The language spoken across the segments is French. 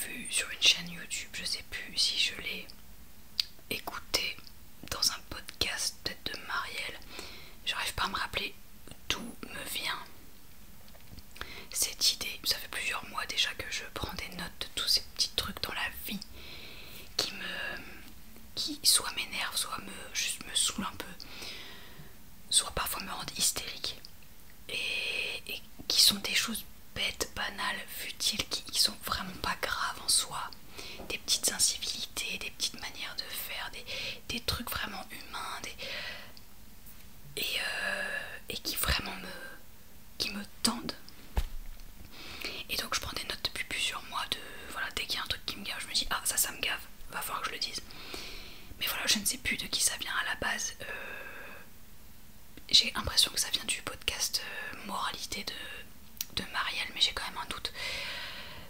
vu sur une chaîne YouTube, je sais plus si je l'ai écouté dans un podcast peut-être de Marielle, j'arrive pas à me rappeler d'où me vient cette idée. Ça fait plusieurs mois déjà que je prends des notes de tous ces petits trucs dans la vie qui soit m'énervent, soit juste me saoulent un peu, soit parfois me rendent hystérique, et qui sont des choses bêtes, banales, futiles, qui sont vraiment pas graves en soi, des petites incivilités, des petites manières de faire, des trucs vraiment humains, et qui vraiment me tendent. Et donc je prends des notes depuis plusieurs mois voilà, dès qu'il y a un truc qui me gave, je me dis ah ça me gave, va falloir que je le dise. Mais voilà, je ne sais plus de qui ça vient à la base. J'ai l'impression que ça vient du podcast Moralité de Marielle, mais j'ai quand même un doute.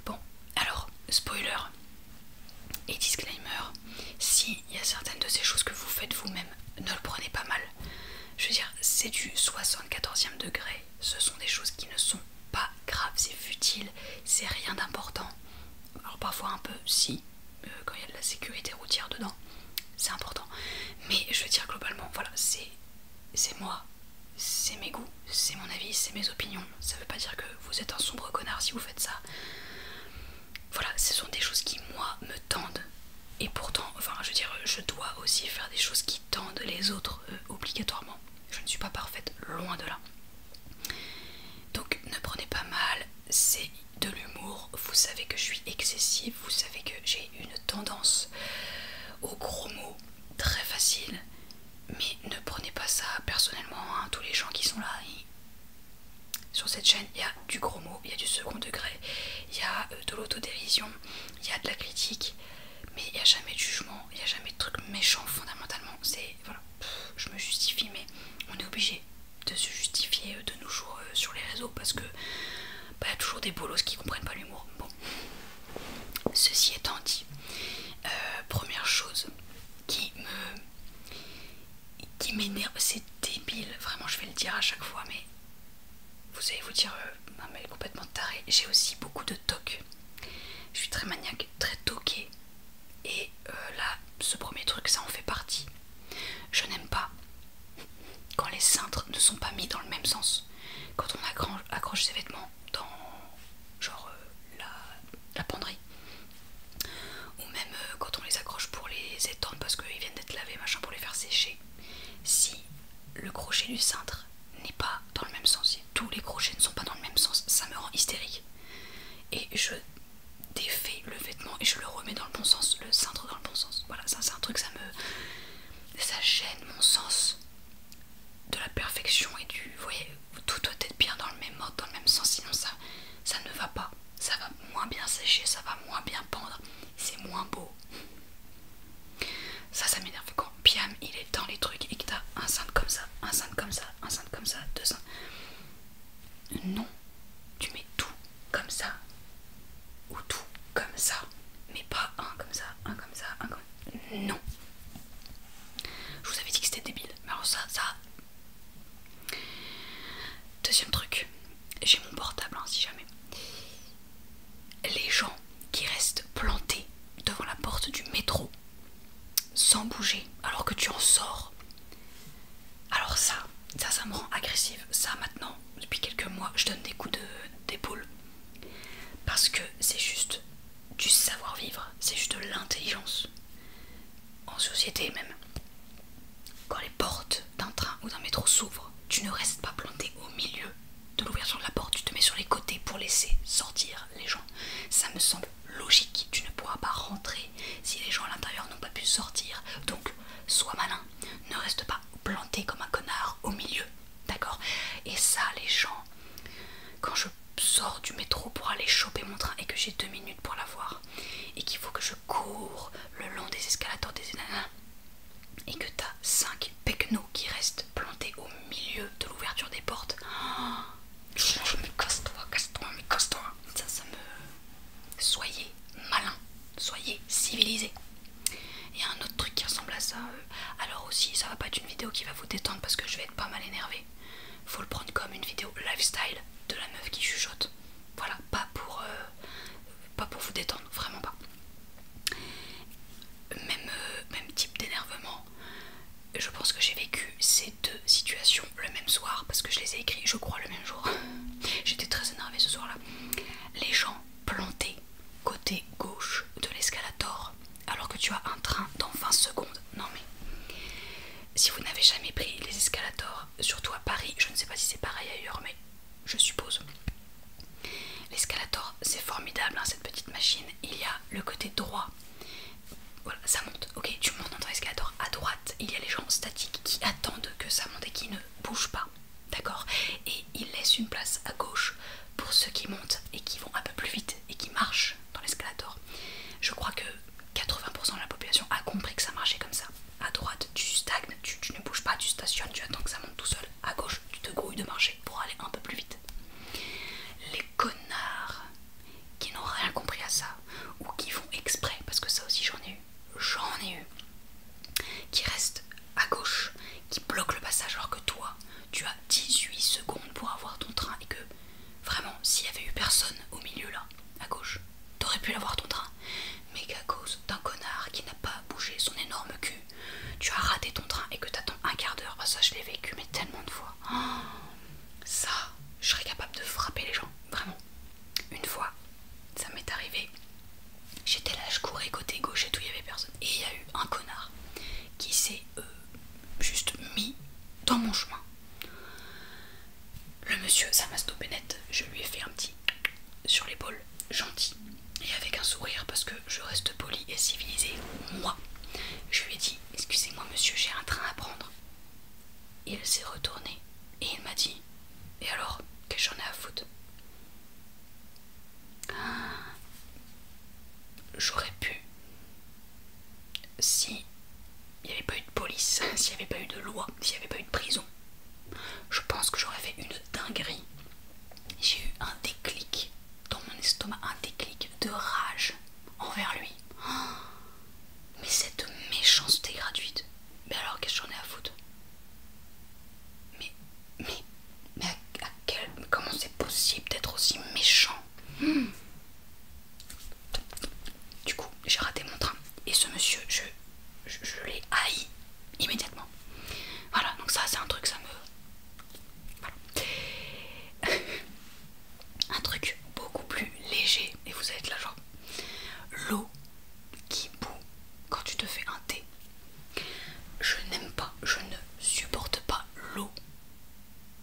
Bon, alors, spoiler et disclaimer, si il y a certaines de ces choses que vous faites vous-même, ne le prenez pas mal. Je veux dire, c'est du 74e degré, ce sont des choses qui ne sont pas graves, c'est futile, c'est rien d'important. Alors parfois un peu, si, quand il y a de la sécurité routière dedans, c'est important. Mais je veux dire, globalement, voilà, c'est moi, c'est mes goûts, c'est mon avis, c'est mes opinions. Ça veut pas dire que vous êtes un sombre connard si vous faites ça. Voilà, ce sont des choses qui, moi, me tendent. Et pourtant, enfin, je veux dire, je dois aussi faire des choses qui tendent les autres, obligatoirement. Je ne suis pas parfaite, loin de là. Donc, ne prenez pas mal, c'est de l'humour. Vous savez que je suis excessive, vous savez que j'ai une tendance aux gros mots très facile. Mais ne prenez pas ça personnellement, hein. Tous les gens qui sont là, sur cette chaîne, il y a du gros mot, il y a du second degré, il y a de l'autodérision, il y a de la critique, mais il n'y a jamais de jugement, il n'y a jamais de truc méchant fondamentalement. C'est, voilà, je me justifie, mais on est obligé de se justifier de nos jours sur les réseaux, parce que il y a toujours des bolos qui comprennent pas l'humour. Bon, ceci étant dit, première chose qui m'énerve, c'est débile, vraiment je vais le dire à chaque fois, mais vous allez vous dire non mais elle est complètement tarée. J'ai aussi beaucoup de toc, je suis très maniaque, très toquée, et là ce premier truc ça en fait partie. Je n'aime pas quand les cintres ne sont pas mis dans le même sens, quand on accroche ses vêtements dans genre la penderie, ou même quand on les accroche pour les étendre parce qu'ils viennent d'être lavés, machin, pour les faire sécher. Si le crochet du cintre n'est pas dans le même sens, si tous les crochets ne sont pas dans le même sens, ça me rend hystérique. Et je défais le vêtement et je le remets dans le bon sens, le cintre dans le bon sens. Voilà, ça c'est un truc, ça gêne mon sens de la perfection et vous voyez, tout doit être bien dans le même mode, dans le même sens, sinon ça ne va pas. Ça va moins bien sécher, ça va moins bien pendre, c'est moins beau. Ça m'énerve quand Piam il est dans les trucs et que t'as un cintre comme ça, un cintre comme ça, un cintre comme ça, deux cintres. Non, tu mets tout comme ça, ou tout comme ça, mais pas un comme ça, un comme ça, un comme ça. Non. Je vous avais dit que c'était débile, mais alors ça. Deuxième truc, j'ai mon portable, hein, si jamais. Les gens qui restent plantés devant la porte du métro sans bouger alors que tu en sors, alors ça me rend agressive. Ça, maintenant depuis quelques mois je donne des coups d'épaule, parce que c'est juste du savoir-vivre, c'est juste de l'intelligence en société. Même quand les portes d'un train ou d'un métro s'ouvrent, tu ne restes pas planté au milieu de l'ouverture de la porte, tu te mets sur les côtés pour laisser sortir les gens. Ça me semble logique, tu ne pourras pas rentrer si les gens à l'intérieur n'ont pas pu sortir. Donc sois malin, ne reste pas planté comme un connard au milieu, d'accord? Et ça, les gens, quand je sors du métro pour aller choper mon train et que j'ai 2 minutes pour l'avoir et qu'il faut que je cours le long des escalators des énanas et que t'as 5 pecnos qui restent plantés au milieu de l'ouverture des portes, mais casse-toi. Ça me... Soyez malin, soyez civilisés. Il y a un autre truc qui ressemble à ça. Alors aussi, ça va pas être une vidéo qui va vous détendre parce que je vais être pas mal énervée. Faut le prendre comme une vidéo lifestyle de la meuf qui chuchote. Voilà, pas pas pour vous détendre, vraiment pas. Même type d'énervement. Je pense que j'ai vécu ces deux situations le même soir parce que je les ai écrits, je crois, le même jour. J'étais très énervée ce soir-là. Les gens plantés côté gauche de l'escalator alors que tu as un train dans 20 secondes. Non mais, si vous n'avez jamais pris les escalators, surtout à Paris, je ne sais pas si c'est pareil ailleurs, mais je suppose. L'escalator, c'est formidable, hein, cette petite machine. Il y a le côté droit. Voilà, ça monte, ok, tu montes dans ton escalator. À droite, il y a les gens statiques qui attendent que ça monte et qui ne bougent pas, d'accord. Et il laisse une place à gauche pour ceux qui montent et qui vont un peu plus vite et qui marchent dans l'escalator. Je crois que 80% de la population a compris que ça marchait comme ça. À droite, tu stagnes, tu ne bouges pas, tu stationnes, tu attends que ça monte tout seul. À gauche, tu te grouilles de marcher pour aller un peu plus vite. Les connards qui n'ont rien compris à ça, ou qui font exprès, parce que ça aussi j'en ai eu, qui restent à gauche, qui bloquent le passage alors que toi, tu as 18 secondes pour avoir ton train et que vraiment, s'il y avait eu personne au milieu là, à gauche, t'aurais pu l'avoir ton train, mais qu'à cause d'un connard qui n'a pas bougé son énorme cul, tu as raté ton train et que t'attends un quart d'heure. Ah, ça je l'ai vécu mais tellement de fois. Ça, je serais capable de frapper les gens, vraiment. Une fois, ça m'est arrivé, j'étais là, je courais côté gauche et tout, il y avait personne. Et il y a eu un connard qui s'est juste mis dans mon chemin. Le monsieur, ça m'a stoppé net, je lui ai fait un petit sur l'épaule, gentil, et avec un sourire parce que je reste poli et civilisé, moi. Je lui ai dit, excusez-moi monsieur, j'ai un train à prendre. Il s'est retourné et il m'a dit, et alors, qu'est-ce que j'en ai à foutre? J'aurais pu, si il n'y avait pas eu de police, s'il n'y avait pas eu de loi, s'il n'y avait pas eu de prison, je pense que j'aurais fait une dinguerie. J'ai eu un déclic dans mon estomac, un déclic de rage envers lui. Mais cette méchanceté gratuite. Mais alors qu'est-ce que j'en ai à foutre? Mais à quel... Comment c'est possible d'être aussi méchant? Du coup, j'ai raté mon train. Et ce monsieur, je l'ai haï immédiatement. Voilà, donc ça c'est un truc, ça me... Voilà. Un truc beaucoup plus léger. Et vous allez être là genre... L'eau qui bout quand tu te fais un thé. Je n'aime pas, je ne supporte pas l'eau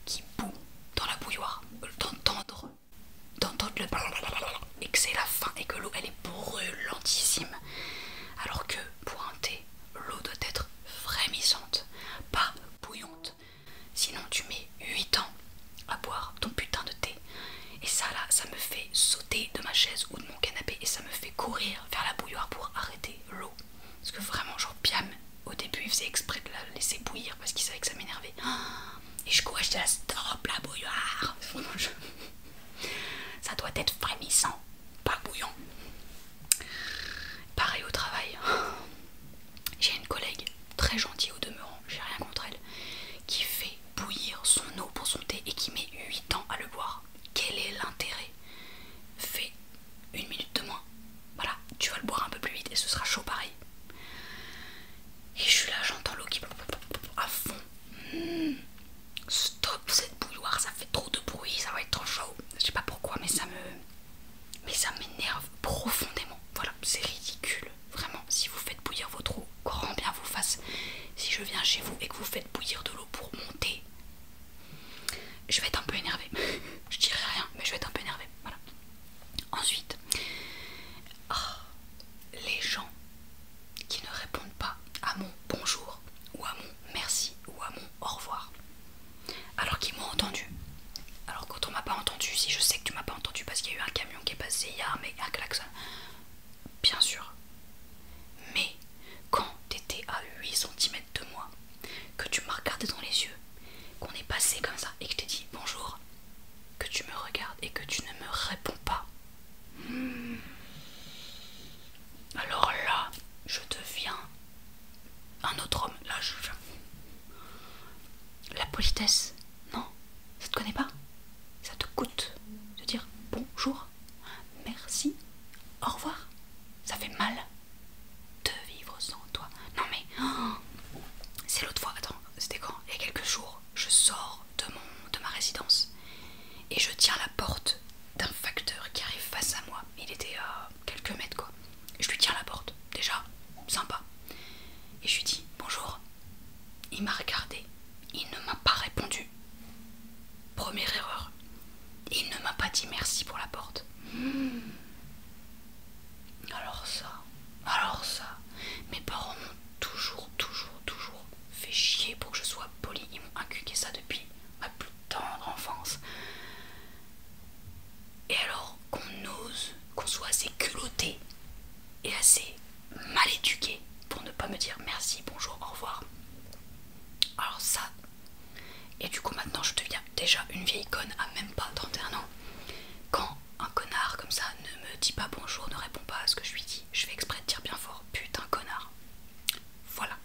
qui bout dans la bouilloire. D'entendre le et que c'est la fin et que l'eau elle est brûlantissime. Alors que pour un thé, l'eau doit être frémissante, pas bouillante. Sinon tu mets 8 ans à boire ton putain de thé. Et ça là, ça me fait sauter de ma chaise ou de mon canapé et ça me fait courir vers la bouilloire pour arrêter l'eau. Parce que vraiment, genre Piam, au début il faisait exprès de la laisser bouillir parce qu'il savait que ça m'énervait. Et je courais, j'étais là, stop la bouilloire. Ça doit être frémissant, pas bouillant. Pareil au travail. J'ai une collègue très gentille au demeurant, j'ai rien contre elle, qui fait bouillir son eau pour son thé et qui met 8 ans à le boire. Quel est l'intérêt? Fais 1 minute de moins. Voilà, tu vas le boire un peu plus vite et ce sera chaud pareil. Et je suis là, j'entends l'eau qui à fond. Stop, mal de vivre sans toi. Non mais, oh, c'est l'autre fois, attends, c'était quand? Il y a quelques jours, je sors de ma résidence et je tiens la porte d'un facteur qui arrive face à moi. Il était à quelques mètres quoi. Je lui tiens la porte, déjà, sympa. Et je lui dis bonjour. Il m'a regardé, il ne m'a pas répondu. Première erreur. Il ne m'a pas dit merci pour la porte. Alors ça, mes parents m'ont toujours fait chier pour que je sois poli. Ils m'ont inculqué ça depuis ma plus tendre enfance. Et alors qu'on soit assez culotté et assez mal éduqué pour ne pas me dire merci, bonjour, au revoir. Alors ça, et du coup maintenant je deviens déjà une vieille conne à même pas 31 ans. Quand un connard comme ça ne me dit pas bonjour, ne répond pas à ce que je lui dis, je fais exprès de dire bien fort, putain connard. Voilà.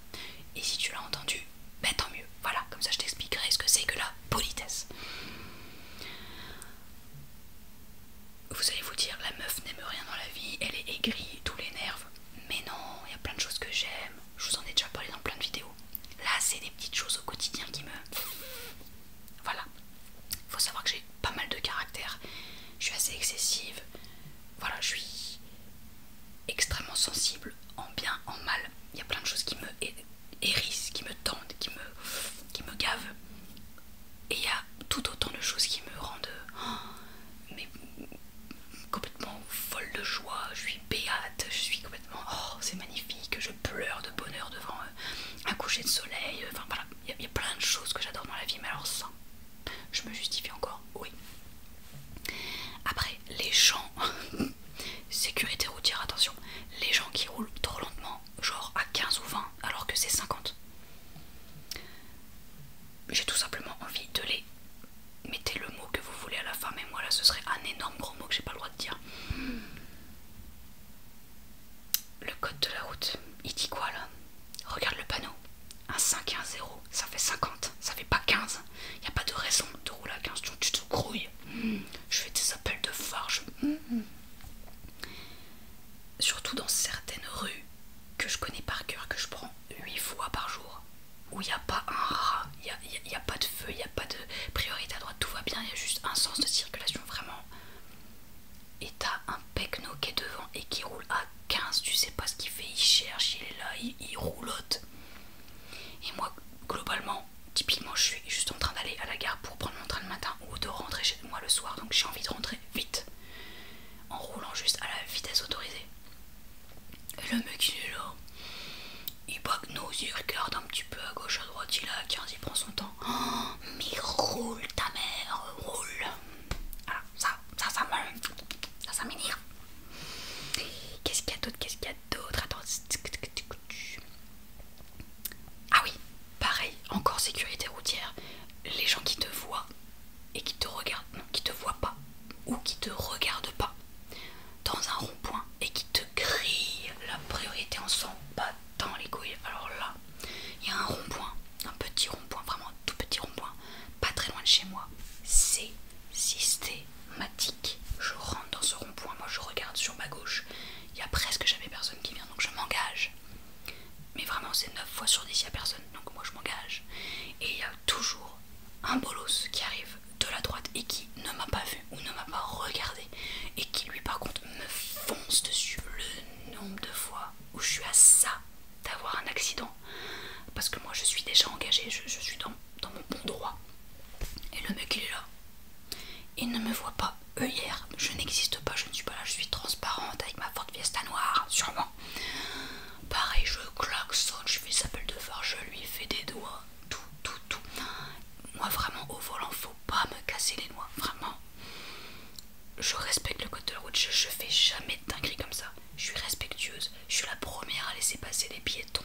Et si tu l'as entendu, ben tant mieux. Voilà, comme ça je t'expliquerai ce que c'est que la politesse. Vous allez vous dire, la meuf n'aime rien dans la vie, elle est aigrie, tous les nerfs. Mais non, il y a plein de choses que j'aime. Je vous en ai déjà parlé dans plein de vidéos. Là, c'est des petites choses au quotidien qui me... Voilà. Faut savoir que j'ai pas mal de caractère. Je suis assez excessive. Voilà, je suis extrêmement sensible, en bien, en mal. Il y a plein de choses qui me hérissent, qui me tendent, qui me gavent. Et il y a tout autant de choses qui me rendent mais complètement folle de joie. Je suis béate, je suis complètement... Oh, c'est magnifique, je pleure de bonheur devant un coucher de soleil. Enfin voilà, il y a plein de choses que j'adore dans la vie, mais alors ça, je me justifie encore, oui. Après, les gens... Sécurité routière, attention. Les gens qui roulent trop lentement, genre à 15 ou 20 alors que c'est 50. J'ai tout simplement envie de les... Mettez le mot que vous voulez à la fin, mais moi là ce serait un énorme gros mot que j'ai pas le droit de dire. Le code de la route, il dit quoi là? Regarde le panneau. Un 5 et un 0, ça fait 50, ça fait pas 15. Y a pas de raison de rouler à 15, tu te grouilles. Je fais des appels de phare, surtout dans certaines rues que je connais par cœur, que je prends 8 fois par jour, où il n'y a pas un rat, il n'y a pas de feu, il n'y a pas de priorité à droite, tout va bien, il y a juste un sens de circulation vraiment. Et t'as un pecno qui est devant et qui roule à 15, tu sais pas ce qu'il fait, il cherche, il est là, il roulotte. Et moi, globalement, typiquement, je suis juste en train d'aller à la gare pour prendre mon train le matin ou de rentrer chez moi le soir, donc j'ai envie de rentrer vite, en roulant juste à la vitesse autorisée. Et le mec il est là, il bagnose, il regarde un petit peu à gauche à droite, il est à 15, il prend son temps. Oh, mais roule ta mère, roule. Voilà, ça m'énerve. Qu'est-ce qu'il y a d'autre, Attends. Ah oui, pareil, encore sécurité routière. Les gens qui te voient et qui te regardent, non, qui te voient pas, ou qui te regardent pas, dans un rond-point et qui te grille la priorité en s'en battant les couilles. Alors là, il y a un rond-point, un petit rond-point, vraiment un tout petit rond-point, pas très loin de chez moi. C'est systématique. Je rentre dans ce rond-point, moi je regarde sur ma gauche, il y a presque jamais personne qui vient, donc je m'engage. Mais vraiment c'est 9 fois sur 10 il y a personne, donc moi je m'engage. Et il y a toujours un bolos qui arrive de la droite et qui ne m'a pas vu ou ne m'a pas regardé et qui lui par contre me fonce dessus. Le nombre de fois où je suis à ça d'avoir un accident, parce que moi je suis déjà engagée, je suis dans mon bon droit, et le mec il est là, il ne me voit pas. Hier, je n'existe pas, je ne suis pas là, je suis transparente avec ma Ford Fiesta noire, sûrement. Pareil, je klaxonne, je fais des appels de phare, je lui fais des doigts, tout. Moi vraiment au volant, faut pas me casser les noix, vraiment. Je respecte le code de la route, je fais jamais de dinguerie comme ça. Je suis respectueuse, je suis la première à laisser passer les piétons,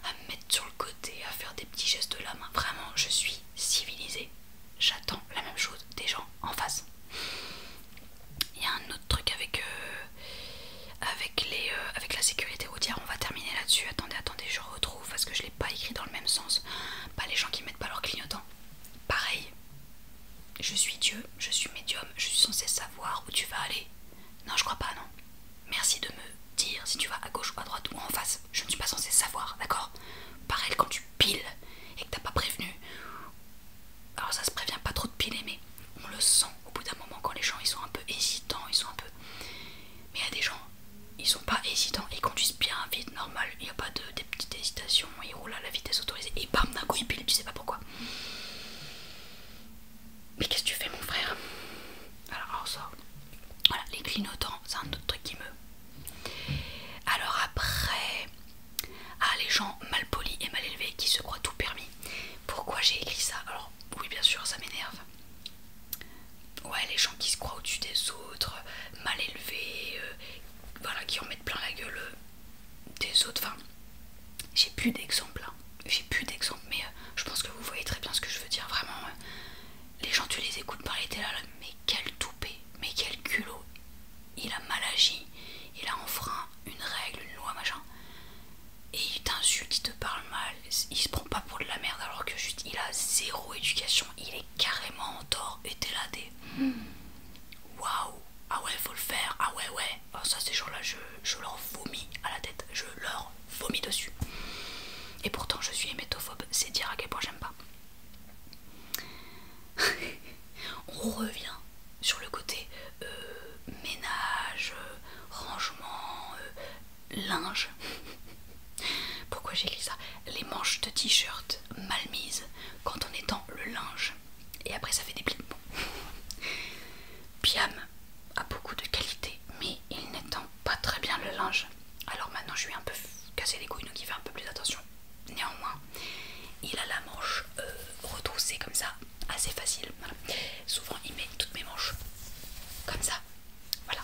à me mettre sur le côté, à faire des petits gestes de la main. Vraiment, je suis civilisée. J'attends la même chose des gens en face. Il y a un autre truc avec la sécurité routière, on va terminer là-dessus. Attendez, je retrouve parce que je l'ai pas écrit dans le même sens. Pas les gens qui mettent pas leur clignotant. Pareil, je suis Dieu, je suis médium, je suis censé savoir où tu vas aller. Non, je crois pas, non. Merci de me dire si tu vas à ils sont pas hésitants, ils conduisent bien vite, normal, il n'y a pas des petites hésitations, ils roulent à la vitesse autorisée et bam, d'un coup ils pilent, tu sais pas pourquoi. Mais qu'est-ce que tu fais mon frère? Alors ça, voilà, les clignotants, c'est un autre truc qui me... Alors après, les gens mal polis et mal élevés qui se croient tout permis. Pourquoi j'ai écrit ça? Alors oui bien sûr ça m'énerve. Ouais, les gens qui se croient au-dessus des autres, mal élevés, voilà, qui en mettent plein la gueule des autres. Enfin, j'ai plus d'exemples, hein. J'ai plus d'exemples, mais je pense que vous voyez très bien ce que je veux dire. Vraiment, les gens, tu les écoutes parler, t'es là, mais quel toupet, mais quel culot. Il a mal agi, il a enfreint une règle, une loi, machin. Et il t'insulte, il te parle mal, il se prend pas pour de la merde alors que juste il a zéro éducation, il est carrément en tort et t'es là des... Waouh, ah ouais faut le faire, ah ouais ouais, oh, ça ces gens là je leur vomis à la tête, je leur vomis dessus. Et pourtant je suis hémétophobe, c'est dire à quel point j'aime pas. On revient sur le côté ménage, rangement, linge. Pourquoi j'ai écrit ça? Les manches de t-shirt mal mises quand on étend le linge et après ça fait des plis. Bon. Piam a beaucoup de qualité mais il n'étend pas très bien le linge. Alors maintenant je lui ai un peu cassé les couilles donc il fait un peu plus attention. Néanmoins il a la manche retroussée comme ça, assez facile. Voilà. Souvent il met toutes mes manches comme ça. Voilà.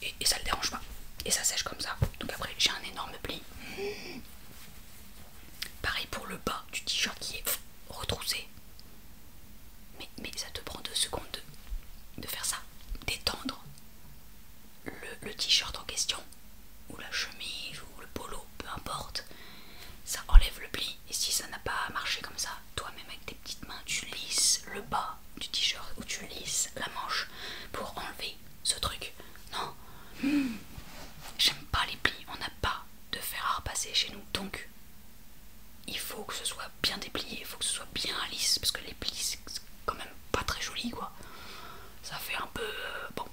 Et ça le dérange pas. Et ça sèche comme ça. Donc après j'ai un énorme pli. Pareil pour le bas du t-shirt qui est retroussé. Mais ça te prend 2 secondes de faire ça. D'étendre le t-shirt en question. Ou la chemise ou le polo, peu importe. Ça enlève le pli. Et si ça n'a pas marché comme ça, toi-même avec tes petites mains, tu lisses le bas du t-shirt ou tu lisses la manche pour enlever ce truc. Non. J'aime pas les plis. On n'a pas de fer à repasser chez nous. Donc il faut que ce soit bien déplié, il faut que ce soit bien lisse, parce que les plis c'est quand même pas très joli quoi. Ça fait un peu... bon.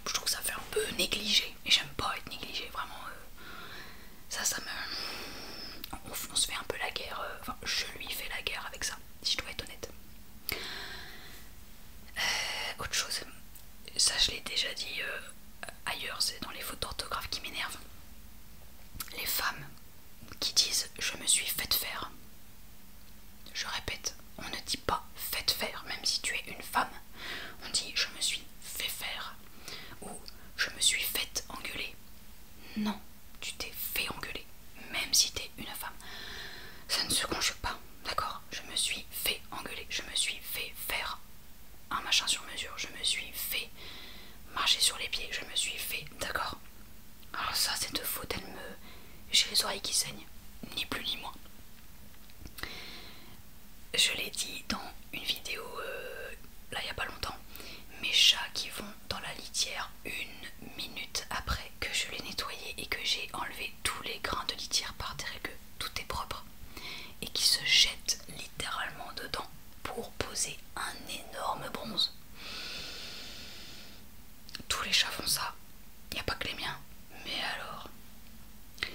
Je trouve que ça fait un peu négligé, et j'aime pas être négligé, vraiment. Ça me... On se fait un peu la guerre, enfin je lui fais la guerre avec ça, si je dois être honnête. Autre chose, ça je l'ai déjà dit ailleurs, c'est dans les fautes d'orthographe qui m'énervent. Les femmes qui disent je me suis faite faire. Je répète, on ne dit pas faites faire, même si tu es une femme. On dit je me suis fait faire ou je me suis faite engueuler. Non, tu t'es fait engueuler, même si tu es une femme. Ça ne se conjugue pas, d'accord? Je me suis fait engueuler, je me suis fait faire un machin sur mesure, je me suis fait marcher sur les pieds, je me suis fait... D'accord? Alors ça, cette faute, elle me... J'ai les oreilles qui saignent, ni plus ni moins. Je l'ai dit dans une vidéo, là il n'y a pas longtemps, mes chats qui vont dans la litière 1 minute après que je l'ai nettoyé et que j'ai enlevé tous les grains de litière par terre et que tout est propre, et qui se jettent littéralement dedans pour poser un énorme bronze. Tous les chats font ça, il n'y a pas que les miens, mais alors,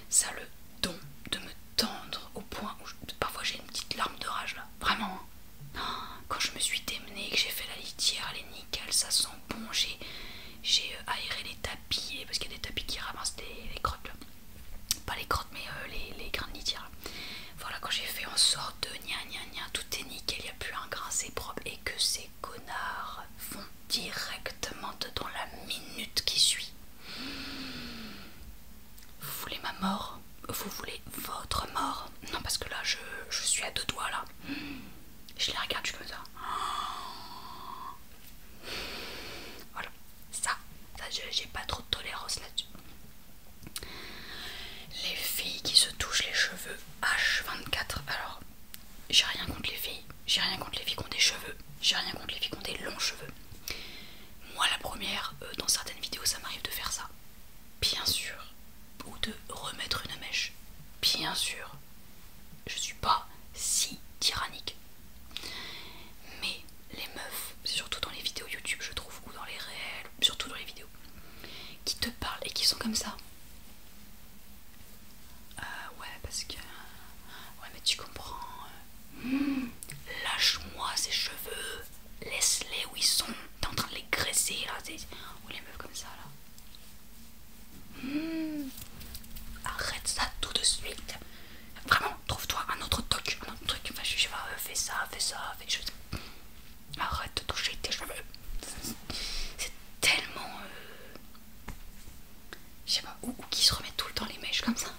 ça a le don de me tendre au point où parfois j'ai une petite larme de rage là, vraiment. Quand je me suis démenée, que j'ai fait la litière, elle est nickel, ça sent bon, j'ai aéré les tapis, parce qu'il y a des tapis qui ramassent les crottes là. Pas les crottes mais les grains de litière là. Voilà, quand j'ai fait en sorte de gna, tout est nickel, il n'y a plus un grain, c'est propre, et que ces connards vont directement dedans la minute qui suit. Vous voulez ma mort? Vous voulez votre mort? Non, parce que là je suis à 2 doigts là. Je les regarde, je suis comme ça. Voilà, ça j'ai pas trop de tolérance là-dessus. Les filles qui se touchent les cheveux H24. Alors, j'ai rien contre les filles. J'ai rien contre les filles qui ont des cheveux. J'ai rien contre les filles qui ont des longs cheveux. Moi la première, dans certaines vidéos ça m'arrive de faire ça. Bien sûr. Ou de remettre une mèche. Bien sûr. Je suis pas si tyrannique. Mais les meufs, surtout dans les vidéos YouTube je trouve, ou dans les réels, surtout dans les vidéos, qui te parlent comme ça. Ouais, parce que... Ouais, mais tu comprends. Lâche-moi ces cheveux. Laisse-les où ils sont. T'es en train de les graisser là. Ou les meufs comme ça là. Arrête ça tout de suite. Vraiment, trouve-toi un autre toc, un autre truc. Enfin, je sais pas, fais ça. Arrête de toucher tes cheveux. C'est tellement... je sais pas, ou qui se remet tout le temps les mèches comme ça.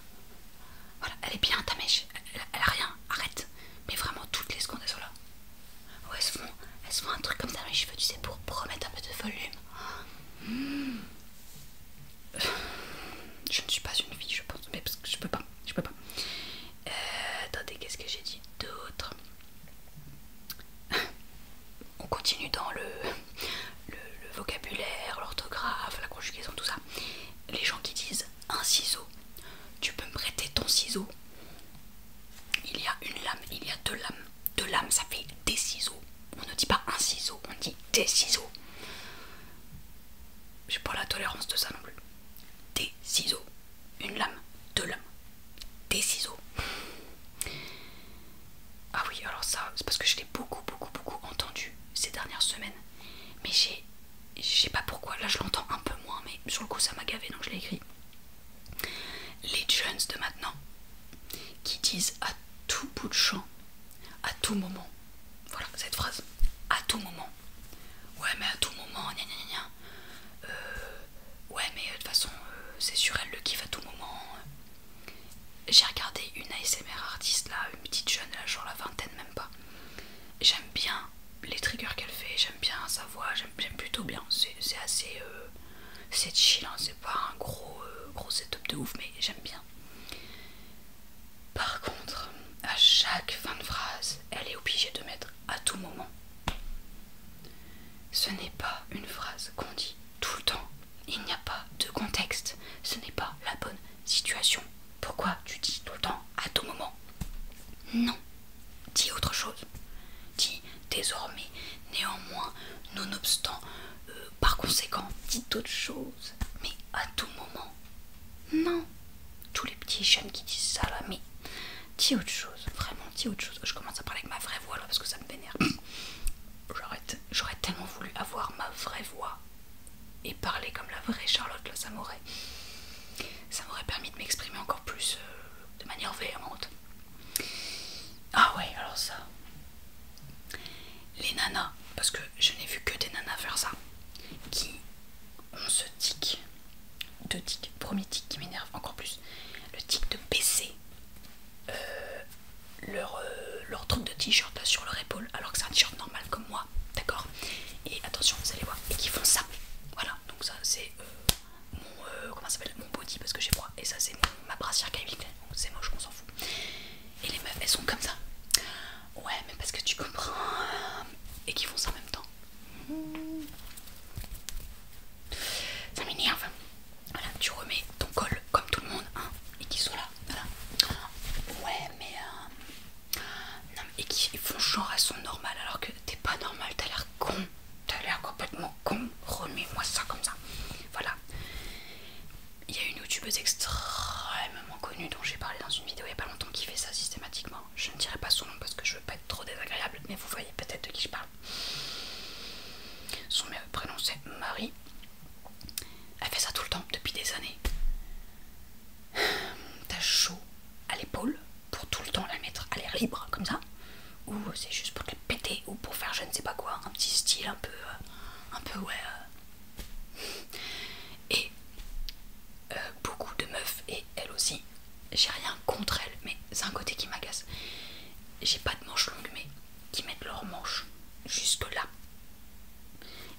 Voilà, elle est bien ta mèche. Elle a rien, arrête. Mais vraiment, toutes les secondes, elles sont là. Ouais, elles se font un truc comme ça dans les cheveux, tu sais, pour remettre un peu de volume. Je ne suis pas une fille, je pense, mais parce que je peux pas. Attendez, qu'est-ce que j'ai dit d'autre? On continue dans le vocabulaire, l'orthographe, la conjugaison, tout ça. Les gens qui disent un ciseau, tu peux me prêter ton ciseau? Il y a une lame, il y a deux lames. Deux lames, ça fait des ciseaux. On ne dit pas un ciseau, on dit des ciseaux. J'ai pas la tolérance de ça non plus. Des ciseaux. Une lame, deux lames. Des ciseaux. Ah oui, alors ça, c'est parce que je l'ai beaucoup entendu ces dernières semaines. Mais je sais pas pourquoi, là je l'entends un peu moins, mais sur le coup ça m'a gavé donc je l'ai écrit. Les jeunes de maintenant qui disent à tout bout de champ, à tout moment, voilà cette phrase, à tout moment. Ouais mais à tout moment, gna gna gna. Ouais mais de toute façon c'est sur elle le kiff à tout moment. J'ai regardé une ASMR artiste là, une petite jeune là, genre la vingtaine même pas. J'aime bien les triggers qu'elle fait, j'aime bien sa voix, j'aime plutôt bien. C'est assez c'est chill, hein, c'est pas un gros setup de ouf mais j'aime bien. Par contre, à chaque fin de phrase, elle est obligée de mettre à tout moment. Ce n'est pas une phrase qu'on dit tout le temps. Il n'y a pas de contexte. Ce n'est pas la bonne situation. Pourquoi tu dis tout le temps à tout moment? Non. Dis autre chose. Dis désormais, néanmoins, nonobstant, par conséquent, dis d'autres choses. Mais à tout moment. Non. Tous les petits jeunes qui disent ça là, mais dis autre chose. Vraiment, dis autre chose. Je commence à parler avec ma vraie voix là parce que ça me vénère. J'aurais tellement voulu avoir ma vraie voix et parler comme la vraie Charlotte là, ça m'aurait permis de m'exprimer encore plus de manière véhémente. Ah ouais, alors ça, les nanas, parce que je n'ai vu que des nanas faire ça, qui ont ce tic, deux tics. Premier tic qui m'énerve encore plus, le tic de baisser leur truc de t-shirt là sur leur épaule alors que c'est un t-shirt normal comme moi, d'accord? Et attention, vous allez voir, et qui font ça. Voilà, donc ça c'est mon comment ça s'appelle, mon body parce que j'ai froid, et ça c'est ma brassière Calvin Klein, donc c'est moche, on s'en fout. Et les meufs elles sont comme ça. Ouais mais parce que tu comprends. Et qui font ça en même temps. Ça m'énerve. Voilà, tu remets ton col comme tout le monde, hein, et qui sont là, voilà. Ouais mais non, et qui font genre elles sont normales alors que t'es pas normal, t'as l'air con, t'as l'air complètement con, remets-moi ça comme ça. Voilà. Il y a une youtubeuse extrêmement connue dont j'ai parlé dans une vidéo il y a pas longtemps qui fait ça systématiquement. Je ne dirai pas son nom parce que je veux pas être trop désagréable, mais vous voyez peut-être de qui je parle. Son prénom c'est Marie. Elle fait ça tout le temps depuis des années. T'as chaud à l'épaule pour tout le temps la mettre à l'air libre comme ça, ou c'est juste pour te péter ou pour faire je ne sais pas quoi, un petit style un peu ouais. Et beaucoup de meufs, et elle aussi, j'ai rien contre elle, mais c'est un côté qui m'agace. J'ai pas de manches longues, mais qui mettent leurs manches jusque là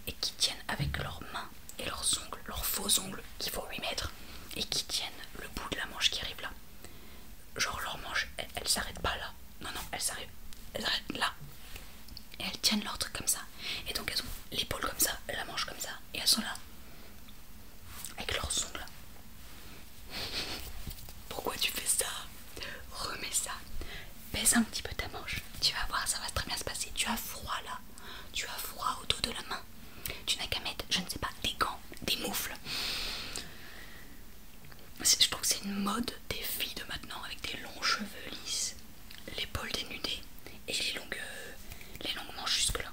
et qui tiennent avec leurs mains et leurs ongles, leurs faux ongles qui font 8 mètres, et qui tiennent le bout de la manche qui arrive là. Genre leur manche, elle s'arrête pas là. Non, elles s'arrêtent là. Et elles tiennent leur truc comme ça. Et donc elles ont l'épaule comme ça, la manche comme ça. Et elles sont là. Avec leurs ongles. Pourquoi tu fais ça? Remets ça. Baisse un petit peu ta manche. Tu vas voir, ça va très bien se passer. Tu as froid là. Tu as froid au dos de la main. Tu n'as qu'à mettre, je ne sais pas, des gants, des moufles. une mode des filles de maintenant avec des longs cheveux lisses, l'épaule dénudée et les longues manches jusque là.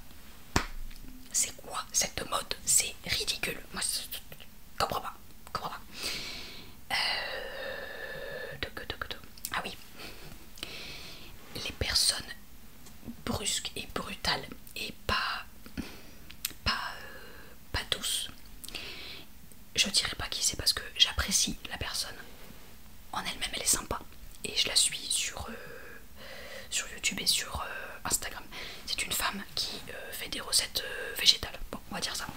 C'est quoi cette mode? C'est ridicule. Moi, je comprends pas. Comprends pas. Ah oui. Les personnes brusques et brutales et pas douces. Je dirais pas qui c'est parce que j'apprécie la personne. En elle-même, elle est sympa. Et je la suis sur YouTube et sur Instagram. C'est une femme qui fait des recettes végétales. Bon, on va dire ça.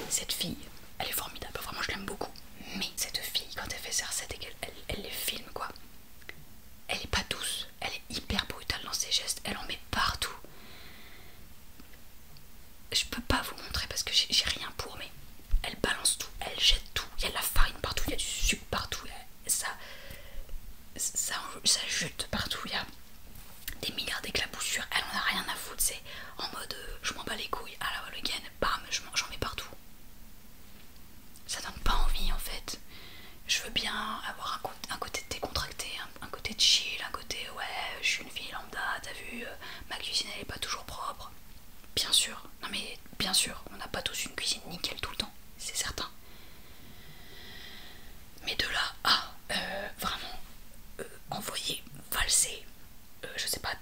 Cette fille, elle est formidable. Vraiment, je l'aime beaucoup. Mais cette fille, quand elle fait ses recettes et qu'elle les filme, quoi, elle est pas douce. Elle est hyper brutale dans ses gestes. Elle en met partout. Je peux pas vous montrer parce que j'ai rien pour, mais elle balance tout. Elle jette tout. Il y a de la farine partout. Il y a du sucre partout. Ça jute partout. Il y a des milliards d'éclaboussures. Elle en a rien à foutre. C'est en mode je m'en bats les couilles. À la Hologen, bam, j'en mets partout. Ça donne pas envie en fait. Je veux bien avoir un côté décontracté, un côté chill, un côté ouais, je suis une fille lambda, t'as vu, ma cuisine elle est pas toujours propre. Bien sûr, non mais bien sûr, on n'a pas tous une cuisine nickel tout le temps, c'est certain. Mais de là à vraiment envoyer valser, je sais pas,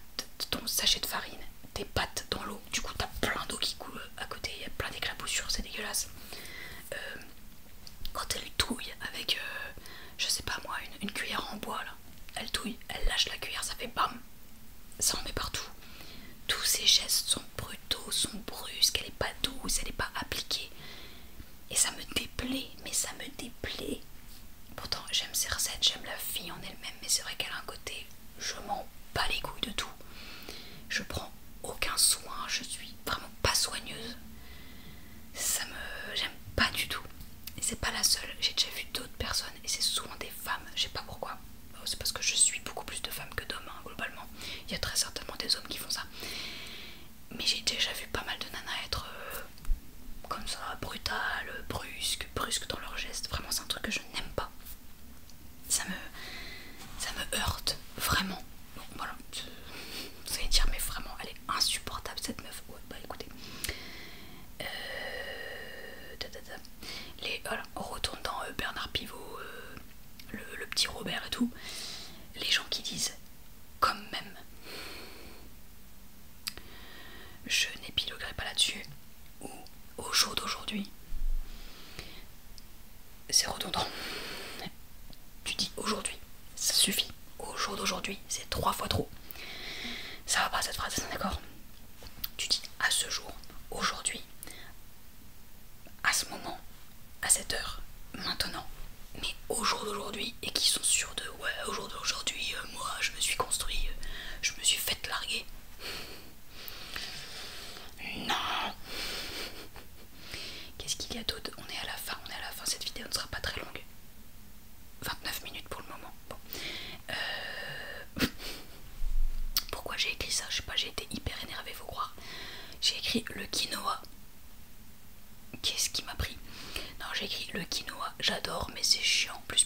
ton sachet de farine, tes pâtes dans l'eau, du coup t'as plein d'eau qui coule à côté, il y a plein d'éclaboussures, c'est dégueulasse. Quand elle touille avec, je sais pas moi, une cuillère en bois là, elle touille, elle lâche la cuillère, ça fait bam, ça en met partout. Tous ces gestes sont brutaux, sont brusques, elle est pas douce, elle est pas appliquée. Et ça me déplaît, mais ça me déplaît. Pourtant j'aime ses recettes, j'aime la fille en elle-même, mais c'est vrai qu'elle a un côté, je m'en bats les couilles de tout. Je prends aucun soin, je suis vraiment pas soigneuse. J'aime pas du tout. Et c'est pas la seule, j'ai déjà vu d'autres personnes et c'est souvent des femmes, je sais pas pourquoi. C'est parce que je suis beaucoup plus de femmes que d'hommes, hein, globalement. Il y a très certainement des hommes qui font ça. Mais j'ai déjà vu pas mal de nanas être comme ça, brutales, brusques dans leurs gestes. Vraiment, c'est un truc que je n'aime pas. Ça me heurte, vraiment. Bon, voilà. Vous allez dire, mais vraiment, elle est insupportable cette meuf. Ouais, bah écoutez. Voilà, on retourne dans Bernard Pivot, le petit Robert et tout. Les gens qui disent quand même, je n'épiloguerai pas là-dessus, ou au jour d'aujourd'hui, c'est redondant. Tu dis aujourd'hui, ça suffit. Au jour d'aujourd'hui, c'est 3 fois trop. Ça va pas cette phrase, d'accord? Tu dis à ce jour, aujourd'hui, à ce moment, à cette heure, maintenant, mais au jour d'aujourd'hui, et qui sont sûrs de ouais, au jour d'aujourd'hui, moi je me suis construit, je me suis fait larguer. Non. Qu'est-ce qu'il y a d'autre? On est à la fin, cette vidéo ne sera pas très longue. 29 minutes pour le moment. Bon. Pourquoi j'ai écrit ça? Je sais pas, j'ai été hyper énervée, faut croire. J'ai écrit le quinoa. Qu'est-ce qui m'a pris? Non, j'ai écrit le quinoa, j'adore, mais c'est chiant, plus.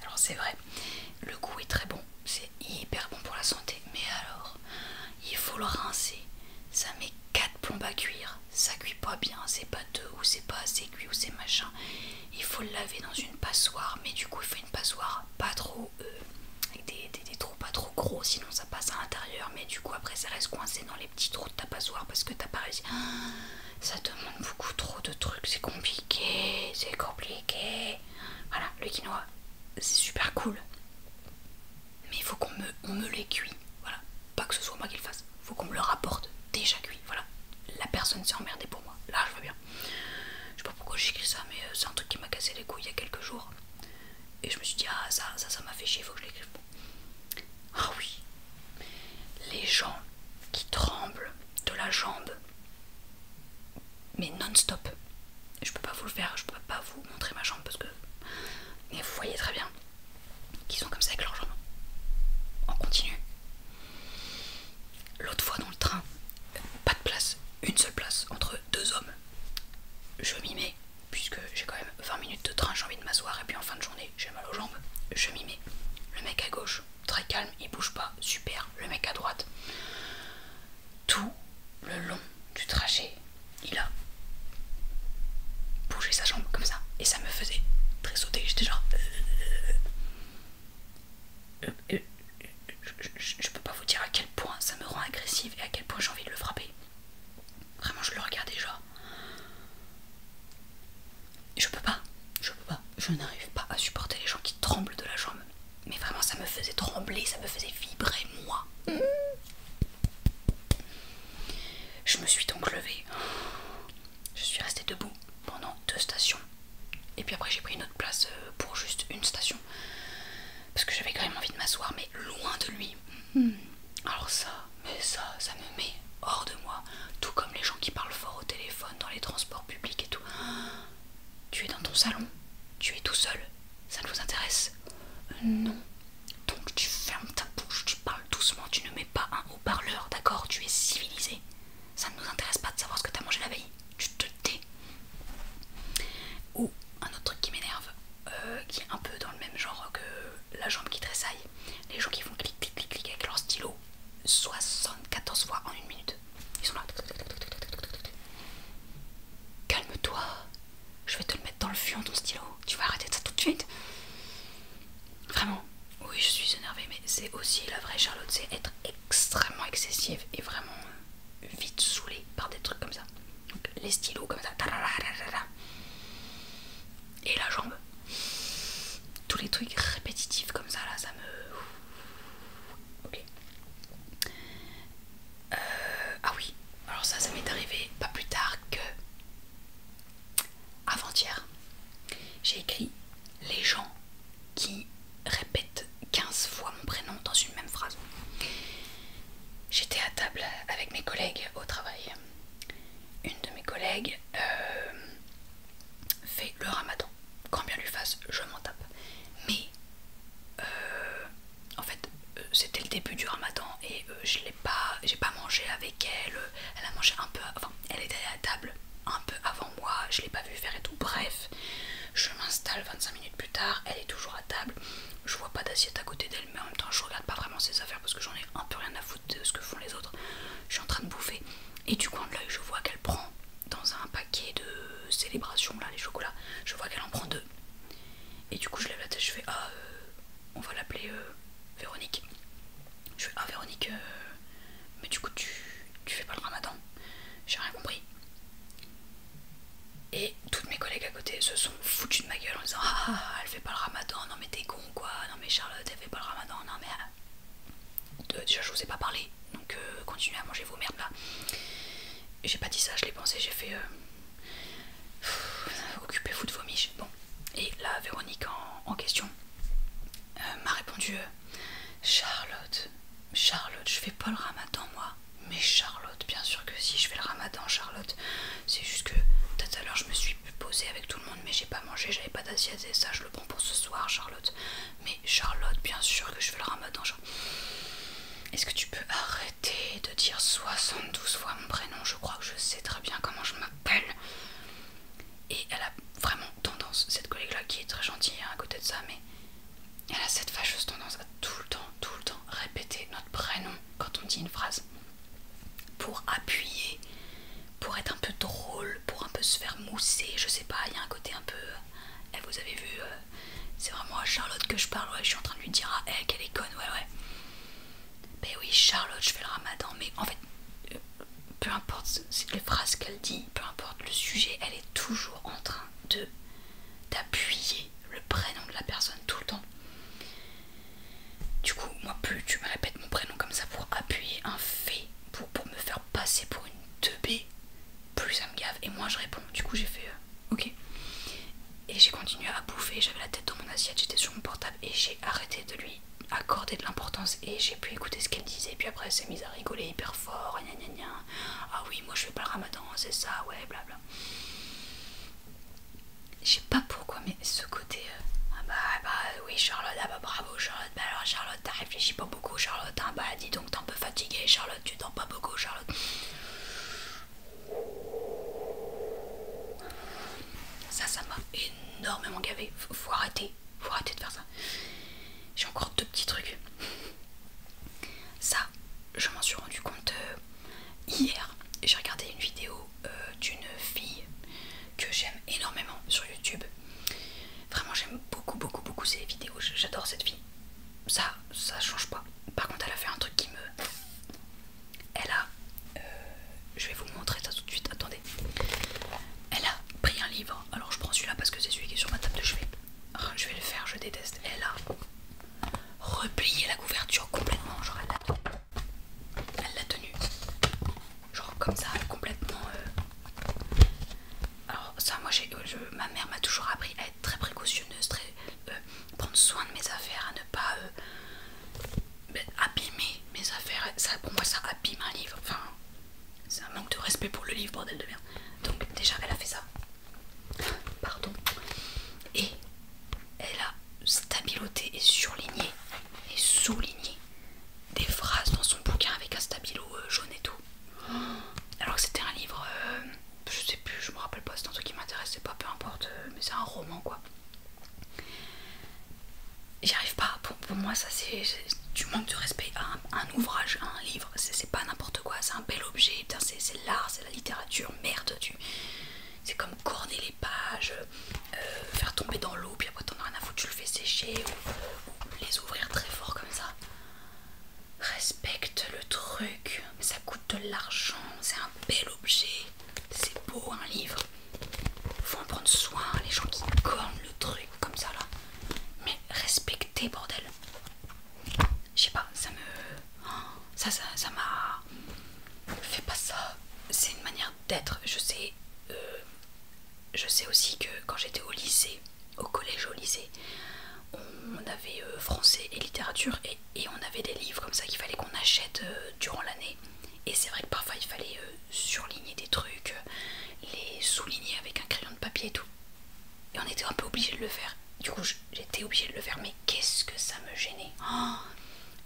Alors c'est vrai, le goût est très bon, c'est hyper bon pour la santé, mais alors, il faut le rincer, ça met 4 plombes à cuire, ça cuit pas bien, c'est pâteux, ou c'est pas assez cuit, ou c'est machin, il faut le laver dans une passoire, mais du coup il faut une passoire pas trop, avec des trous pas trop gros, sinon ça passe à l'intérieur, mais du coup après ça reste coincé dans les petits trous de ta passoire, parce que t'as pas réussi. Ça demande beaucoup trop de trucs, c'est compliqué. Voilà, le quinoa, c'est super cool. Mais il faut qu'on me les cuit. Voilà, pas que ce soit moi qui le fasse. Il faut qu'on me le rapporte déjà cuit. Voilà, la personne s'est emmerdée pour moi. Là, je veux bien. Je sais pas pourquoi j'ai écrit ça, mais c'est un truc qui m'a cassé les couilles il y a quelques jours. Et je me suis dit, ah, ça m'a fait chier, il faut que je l'écrive. Ah oui, les gens qui tremblent de la jambe, mais non-stop. Je peux pas vous le faire, je peux pas vous montrer ma jambe parce que mais vous voyez très bien qu'ils sont comme ça avec leurs jambes en continu. L'autre fois dans le train, pas de place, une seule place entre 2 hommes. Je m'y mets puisque j'ai quand même 20 minutes de train, j'ai envie de m'asseoir et puis en fin de journée j'ai mal aux jambes. je m'y mets. Le mec à gauche, très calme, il bouge pas, super. Le mec à droite, tout le long du trajet, il a bougé sa jambe comme ça. Et ça me faisait très sauter. J'étais genre... je peux pas vous dire à quel point ça me rend agressive et à quel point j'ai envie de le frapper. Vraiment, je le regardais genre... Je n'arrive pas à supporter les gens qui tremblent de la jambe. Mais vraiment, ça me faisait trembler, ça me faisait vibrer, moi. Je me suis donc levée. Je suis restée debout pendant 2 stations. Et puis après, j'ai pris une autre place pour juste une station. Parce que j'avais quand même envie de m'asseoir, mais loin de lui. Alors ça me met hors de moi. Tout comme les gens qui parlent fort au téléphone, dans les transports publics et tout. Tu es dans ton salon, tu es tout seul, ça ne vous intéresse? Non. Donc tu fermes ta bouche, tu parles doucement, tu ne mets pas un haut-parleur, d'accord? Tu es civilisé. Ça ne nous intéresse pas de savoir ce que tu as mangé la veille. Tu te tais. Ou un autre truc qui m'énerve, qui est un peu dans le même genre que la jambe qui tressaille. Les gens qui font clic clic clic clic avec leur stylo 74 fois en 1 minute. Ils sont là. Calme-toi. Je vais te le mettre dans le fion ton stylo. Tu vas arrêter ça tout de suite. Vraiment. Oui, je suis énervée, mais c'est aussi la vraie Charlotte, c'est être extrêmement excessive et vraiment vite saoulée par des trucs comme ça. Donc, les stylos comme ça. Et la jambe. Tous les trucs répétitifs comme ça, là, ça me... Ok. Ah oui, alors ça m'est arrivé pas plus tard que avant-hier. J'ai écrit les gens qui répètent 15 fois mon prénom dans une même phrase. J'étais à table avec mes collègues au travail. Une de mes collègues fait le ramadan. Quand bien lui fasse, je m'en tape. Mais en fait, c'était le début du ramadan et j'ai pas mangé avec elle. Elle a mangé un peu, enfin, elle était à la table un peu avant moi. Je l'ai pas vue faire et tout. Bref, je m'installe 25 minutes plus tard. Elle est toujours à table. Je vois pas d'assiette à côté d'elle, mais en même temps, je regarde pas vraiment ses affaires parce que j'en ai un peu rien à foutre de ce que font les autres. Je suis en train de bouffer et du coin de l'œil, je vois qu'elle prend dans un paquet de célébration là, les chocolats. Je vois qu'elle en prend 2. Et du coup, je lève la tête, je fais on va l'appeler Véronique. Je fais Véronique, mais du coup tu fais pas le ramadan. J'ai rien compris. Et toutes mes collègues à côté se sont foutues de ma gueule en disant elle fait pas le ramadan, non mais t'es con quoi, non mais Charlotte elle fait pas le ramadan, non mais déjà je vous ai pas parlé, donc continuez à manger vos merdes là. Et j'ai pas dit ça, je l'ai pensé, j'ai fait occupez-vous de vos miches. Bon, et là Véronique en question m'a répondu Charlotte, je fais pas le ramadan moi. Mais Charlotte, bien sûr que si, je fais le ramadan Charlotte. C'est juste que tout à l'heure je me suis posée avec tout le monde mais j'ai pas mangé, j'avais pas d'assiette et ça je le prends pour ce soir Charlotte. Mais Charlotte, bien sûr que je fais le ramadan. Est-ce que tu peux arrêter de dire 72 fois mon prénom? Je crois que je sais très bien comment je m'appelle. Et elle a vraiment tendance, cette collègue là qui est très gentille à côté de ça, mais elle a cette fâcheuse tendance à tout le temps répéter notre prénom quand on dit une phrase. Pour appuyer, pour être un peu drôle, pour un peu se faire mousser, je sais pas, il y a un côté un peu... vous avez vu, c'est vraiment à Charlotte que je parle, ouais, je suis en train de lui dire à elle qu'elle est conne, ouais. Ben oui, Charlotte, je fais le ramadan, mais en fait, peu importe les phrases qu'elle dit, peu importe le sujet, elle est toujours en train d'appuyer le prénom de la personne tout le temps. Du coup, moi, plus tu me répètes mon prénom comme ça pour appuyer un fait, pour me faire passer pour une teubée, plus ça me gave et moins je réponds. Du coup, j'ai fait ok. Et j'ai continué à bouffer, j'avais la tête dans mon assiette, j'étais sur mon portable et j'ai arrêté de lui accorder de l'importance et j'ai pu écouter ce qu'elle disait. Puis après, elle s'est mise à rigoler hyper fort, gna gna gna. Ah oui, moi je fais pas le ramadan, c'est ça, ouais, blabla. Je sais pas pourquoi, mais ce côté... oui Charlotte, bravo Charlotte, alors Charlotte t'as réfléchi pas beaucoup Charlotte, dis donc t'es un peu fatiguée Charlotte, tu dors pas beaucoup Charlotte. Ça m'a énormément gavé, faut arrêter de faire ça. beaucoup ses vidéos, j'adore cette fille. Ça change pas. Par contre, elle a fait un truc qui me... Elle a... je vais vous montrer ça tout de suite, attendez. Elle a pris un livre, alors je prends celui-là parce que c'est celui qui est sur ma table de chevet. Je vais le faire, je déteste. Elle a replié la couverture complètement, genre elle l'a tenue. Genre comme ça, complètement... Alors ça, moi, ma mère m'a toujours appris à être très précautionneuse, très... prendre soin de mes affaires, à ne pas abîmer mes affaires. Ça, pour moi, ça abîme un livre. Enfin, c'est un manque de respect pour le livre, bordel de merde. Donc déjà, elle a fait ça. Pardon. Et elle a stabiloté et surligné et souligné des phrases dans son bouquin avec un stabilo jaune et tout. Alors que c'était un livre, je sais plus, je me rappelle pas, c'est un truc qui m'intéressait pas, peu importe, mais c'est un roman quoi. J'y arrive pas, pour moi ça c'est du manque de respect à un ouvrage, à un livre, c'est pas n'importe quoi, c'est un bel objet, c'est l'art, c'est la littérature, merde, c'est comme corner les pages, faire tomber dans l'eau, puis après t'en as rien à foutre, tu le fais sécher, ou les ouvrir très fort comme ça. Respecte le truc, ça coûte de l'argent, c'est un bel objet, c'est beau un livre, faut en prendre soin, les gens qui cornent le truc comme ça là, mais respectez bordel. Je sais pas, ça m'a... Fais pas ça, c'est une manière d'être, je sais aussi que quand j'étais au lycée, au collège, au lycée, on avait français et littérature et on avait des livres comme ça qu'il fallait qu'on achète durant l'année. Et c'est vrai que parfois il fallait surligner des trucs, les souligner avec un crayon de papier et tout. Et on était un peu obligé de le faire. Du coup j'étais obligée de le faire, mais qu'est-ce que ça me gênait.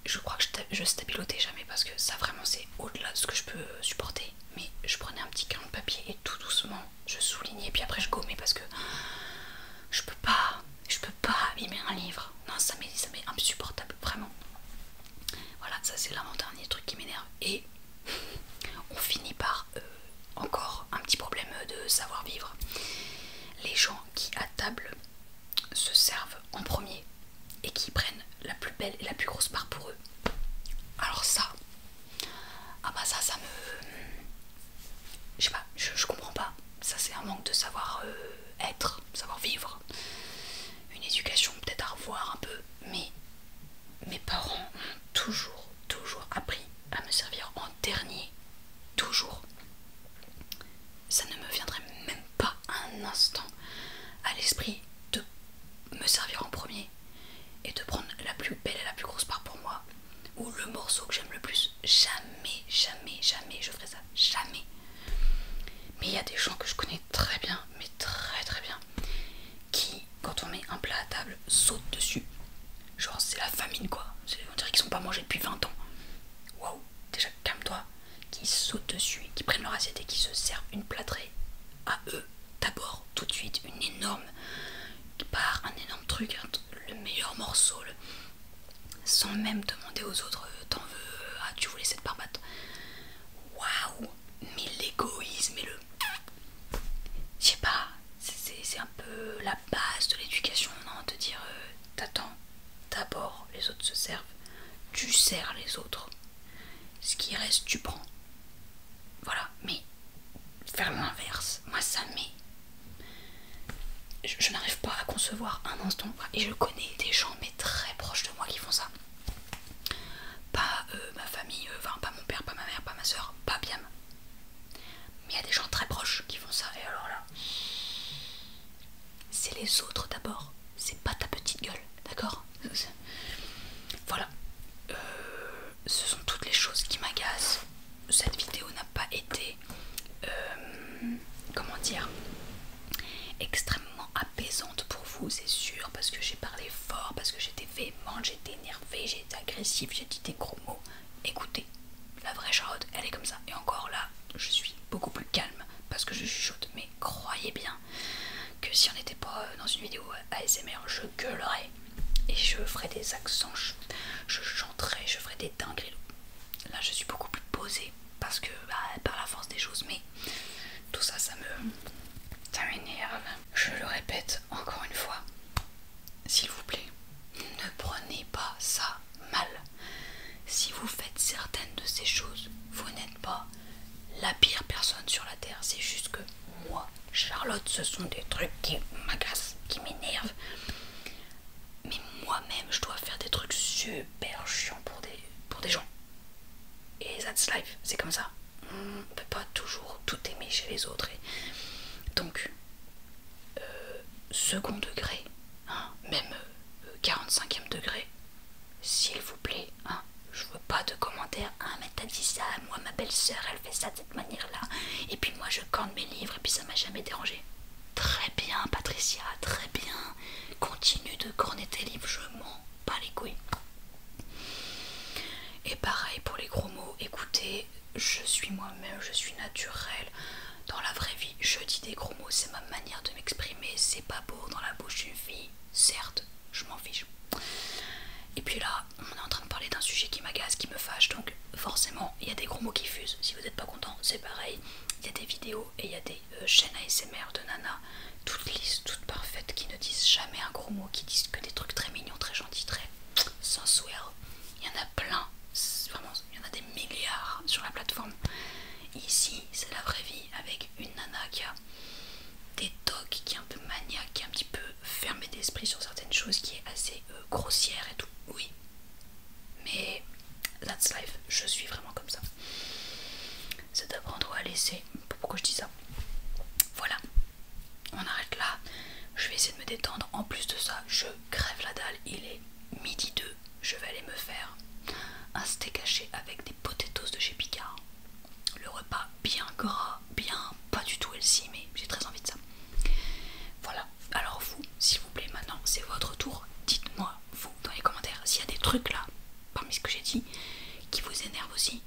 Je crois que je stabilotais jamais parce que ça vraiment c'est au-delà de ce que je peux supporter. Mais je prenais un petit crayon de papier et tout doucement je soulignais, puis après je gommais parce que je peux pas abîmer un livre. Non, ça m'est insupportable, vraiment. Voilà, ça c'est l'avant-dernier truc qui m'énerve. Et on finit par encore un petit problème de savoir-vivre. Les gens qui à table se servent en premier et qui prennent la plus belle et la plus grosse part pour eux. Alors ça, ah bah ça me... Je sais pas, je comprends pas. Ça c'est un manque de savoir être, savoir vivre. Une éducation peut-être à revoir un peu, mais mes parents ont toujours appris à me servir en dernier. Toujours. Ça ne me viendrait même pas un instant à l'esprit de me servir en premier et de prendre la plus belle et la plus grosse part pour moi, ou le morceau que j'aime le plus. Jamais je ferais ça. Jamais. Mais il y a des gens que je connais très bien, mais très bien, qui, quand on met un plat à table, sautent dessus. Genre c'est la famine quoi. On dirait qu'ils sont pas mangés depuis 20 ans. Waouh, déjà calme-toi. Qui sautent dessus, qui prennent leur assiette et qui se servent une plâtrée à eux. D'abord, tout de suite, une énorme part, un énorme truc, le meilleur morceau, sans même demander aux autres, t'en veux, ah tu voulais cette barbate. Waouh, mais l'égoïsme et le... Je sais pas, c'est un peu la base de l'éducation, non, de dire t'attends, d'abord les autres se servent, tu sers les autres, ce qui reste tu prends. Voilà, mais faire l'inverse, moi ça m'est... Je n'arrive pas à concevoir un instant, et je connais des gens mais très proches de moi qui font ça. Pas ma famille, enfin pas mon père, pas ma mère, pas ma soeur, pas Biam. Mais il y a des gens très proches qui font ça, et alors là, c'est les autres d'abord, c'est pas ta petite gueule, d'accord? Voilà, ce sont toutes les choses qui m'agacent. Cette vidéo n'a pas été, comment dire, extrêmement apaisante pour vous, c'est sûr, parce que j'ai parlé fort, parce que j'étais véhémente, j'étais énervée, j'étais agressive, j'ai dit des gros mots. Écoutez, la vraie Charlotte, elle est comme ça. Et encore là, je suis beaucoup plus calme parce que je chuchote. Mais croyez bien que si on n'était pas dans une vidéo ASMR, je gueulerais et je ferais des accents, je chanterais, je ferais des dingueries. Là, je suis beaucoup plus posée parce que par la force des choses, mais tout ça, ça m'énerve. Je le répète encore une fois, s'il vous plaît, ce sont des trucs qui m'agacent, qui m'énervent. Mais moi-même, je dois faire des trucs super chiants pour des gens. Et that's life, c'est comme ça. On peut pas toujours tout aimer chez les autres. Et donc, second degré, hein, même 45e degré, s'il vous plaît, hein, je veux pas de commentaires. Ah, mais t'as dit ça, moi ma belle-sœur elle fait ça de cette manière-là, et puis moi je corne mes livres, et puis ça m'a jamais dérangé. Très bien, Patricia, très bien. Continue de corner tes livres, je m'en bats les couilles. Et pareil pour les gros mots, écoutez, je suis moi-même, je suis naturelle. Dans la vraie vie, je dis des gros mots, c'est ma manière de m'exprimer, c'est pas beau dans la bouche d'une fille, certes, je m'en fiche. Et puis là, on est en train de parler d'un sujet qui m'agace, qui me fâche, donc forcément, il y a des gros mots qui fusent. Si vous n'êtes pas content, c'est pareil. Il y a des vidéos et il y a des chaînes ASMR de nana, toutes lisses, toutes parfaites, qui ne disent jamais un gros mot, qui disent que des trucs très mignons, très gentils, très sensuels. Il y en a plein, vraiment, il y en a des milliards sur la plateforme. Ici, c'est la vraie vie avec une nana qui a des tocs, qui est un peu maniaque, qui est un petit peu fermée d'esprit sur certaines choses, qui est assez grossière et tout. Oui, mais that's life, je suis vraiment comme ça. C'est d'apprendre à laisser. Pourquoi je dis ça? Voilà, on arrête là. Je vais essayer de me détendre. En plus de ça, je crève la dalle. Il est 12h02. Je vais aller me faire un steak haché avec des potatoes de chez Picard. Le repas bien gras, bien pas du tout healthy, mais j'ai très envie de ça. Voilà, alors vous, s'il vous plaît, maintenant c'est votre tour. Dites-moi, vous, dans les commentaires, s'il y a des trucs là, parmi ce que j'ai dit, qui vous énervent aussi,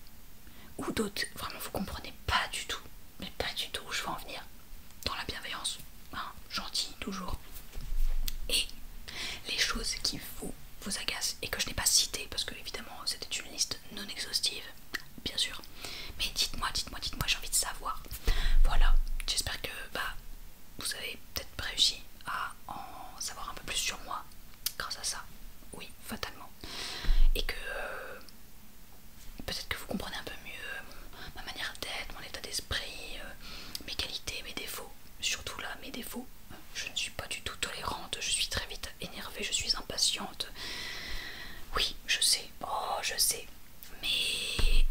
ou d'autres, vraiment vous comprenez pas du tout, mais pas du tout où je veux en venir. Dans la bienveillance, hein, gentil toujours. Et les choses qui vous agacent et que je n'ai pas citées, parce que évidemment c'était une liste non exhaustive, bien sûr. Mais dites-moi, j'ai envie de savoir. Voilà, j'espère que vous avez peut-être réussi à en savoir un peu plus sur moi grâce à ça. Oui, fatalement. Et que peut-être que vous comprenez un peu mieux ma manière d'être, mon état d'esprit, mes qualités, mes défauts. Surtout là, mes défauts. Je ne suis pas du tout tolérante, je suis très vite énervée, je suis impatiente. Oui, je sais, oh je sais, mais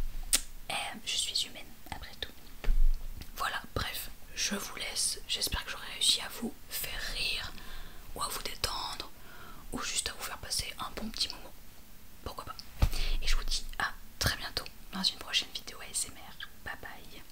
je suis humaine après tout. Voilà, bref, je vous laisse. J'espère que j'aurai réussi à vous faire rire, ou à vous détendre, ou juste à vous faire passer un bon petit moment. Pourquoi pas. Et je vous dis à très bientôt dans une prochaine vidéo ASMR. Bye bye.